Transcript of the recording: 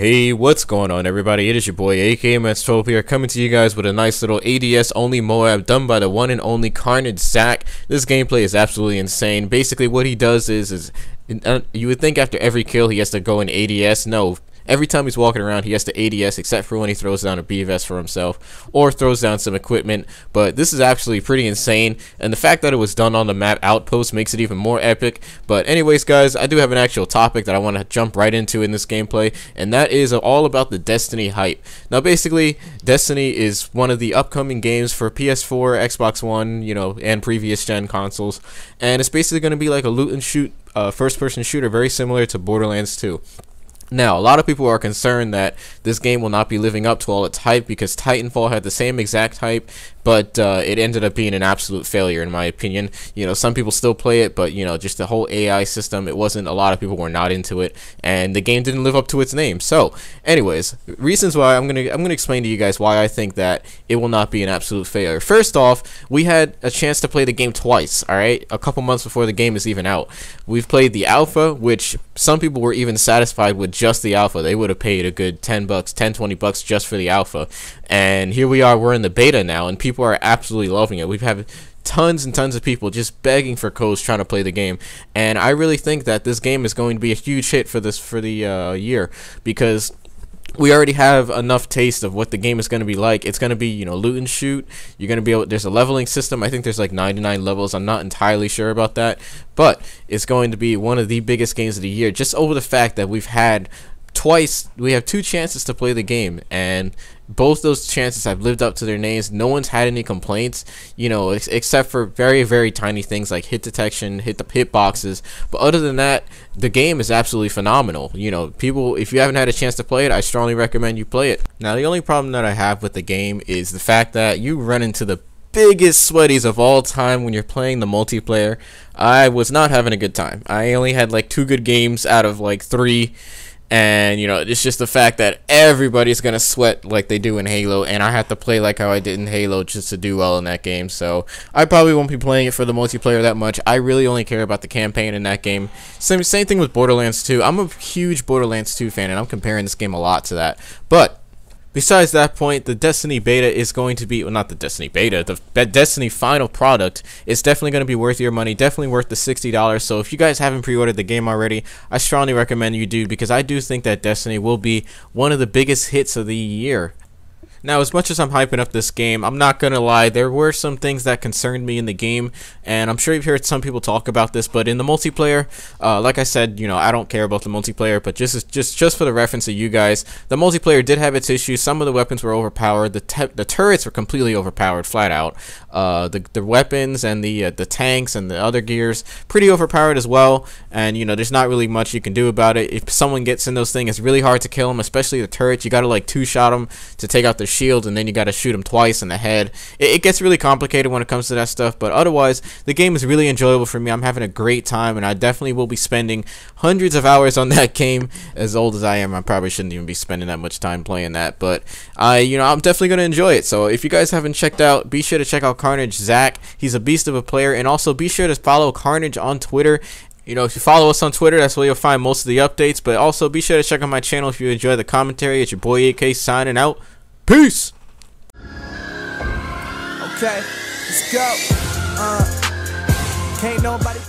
Hey, what's going on, everybody? It is your boy AKMS12 here, coming to you guys with a nice little ADS only MOAB done by the one and only KARNAGE Zach. This gameplay is absolutely insane. Basically what he does is you would think after every kill he has to go in ADS. No, every time he's walking around he has to ADS, except for when he throws down a BVS for himself or throws down some equipment. But this is actually pretty insane, and the fact that it was done on the map Outpost makes it even more epic. But anyways, guys, I do have an actual topic that I want to jump right into in this gameplay, and that is all about the Destiny hype. Now basically, Destiny is one of the upcoming games for PS4, Xbox One, and previous gen consoles, and it's basically going to be like a loot and shoot first person shooter, very similar to Borderlands 2. Now, a lot of people are concerned that this game will not be living up to all its hype because Titanfall had the same exact hype, but it ended up being an absolute failure in my opinion. Some people still play it, but just the whole AI system, a lot of people were not into it, and the game didn't live up to its name. So, anyways, reasons why I'm gonna explain to you guys why I think that it will not be an absolute failure. First off, we had a chance to play the game twice, alright? A couple months before the game is even out. We've played the alpha, which some people were even satisfied with just the alpha. They would have paid a good $10, $20 bucks just for the alpha. And here we are, we're in the beta now, and people are absolutely loving it. We've had tons and tons of people just begging for codes trying to play the game, and I really think that this game is going to be a huge hit for the year, because we already have enough taste of what the game is going to be like. It's going to be, loot and shoot. You're going to be able, there's a leveling system. I think there's like 99 levels. I'm not entirely sure about that, but it's going to be one of the biggest games of the year, just over the fact that we have two chances to play the game, and both those chances have lived up to their names. No one's had any complaints, except for very, very tiny things like hit detection, hit boxes. But other than that, the game is absolutely phenomenal. People, if you haven't had a chance to play it, I strongly recommend you play it. Now, the only problem that I have with the game is the fact that you run into the biggest sweaties of all time when you're playing the multiplayer. I was not having a good time. I only had like 2 good games out of like 3. And, it's just the fact that everybody's going to sweat like they do in Halo, and I have to play like how I did in Halo just to do well in that game. So I probably won't be playing it for the multiplayer that much. I really only care about the campaign in that game. Same thing with Borderlands 2. I'm a huge Borderlands 2 fan, and I'm comparing this game a lot to that. But besides that point, the Destiny beta is going to be, well, not the Destiny beta, the Destiny final product is definitely going to be worth your money, definitely worth the $60. So if you guys haven't pre-ordered the game already, I strongly recommend you do, because I do think that Destiny will be one of the biggest hits of the year. Now, as much as I'm hyping up this game, I'm not gonna lie, there were some things that concerned me in the game, and I'm sure you've heard some people talk about this, but in the multiplayer, like I said, I don't care about the multiplayer, but just for the reference of you guys, the multiplayer did have its issues. Some of the weapons were overpowered. The turrets were completely overpowered, flat out. The weapons and the tanks and the other gears, pretty overpowered as well, and there's not really much you can do about it. If someone gets in those things, it's really hard to kill them, especially the turrets. You gotta like 2-shot them to take out their shield, and then you got to shoot them twice in the head. It gets really complicated when it comes to that stuff, but otherwise the game is really enjoyable for me. I'm having a great time, and I definitely will be spending hundreds of hours on that game. As old as I am, I probably shouldn't even be spending that much time playing that, but I'm definitely going to enjoy it. So if you guys haven't checked out, be sure to check out KARNAGE Zach. He's a beast of a player, and also be sure to follow KARNAGE on Twitter. If you follow us on Twitter, that's where you'll find most of the updates. But also be sure to check out my channel if you enjoy the commentary. It's your boy AK signing out. Peace. Okay, let's go. Can't nobody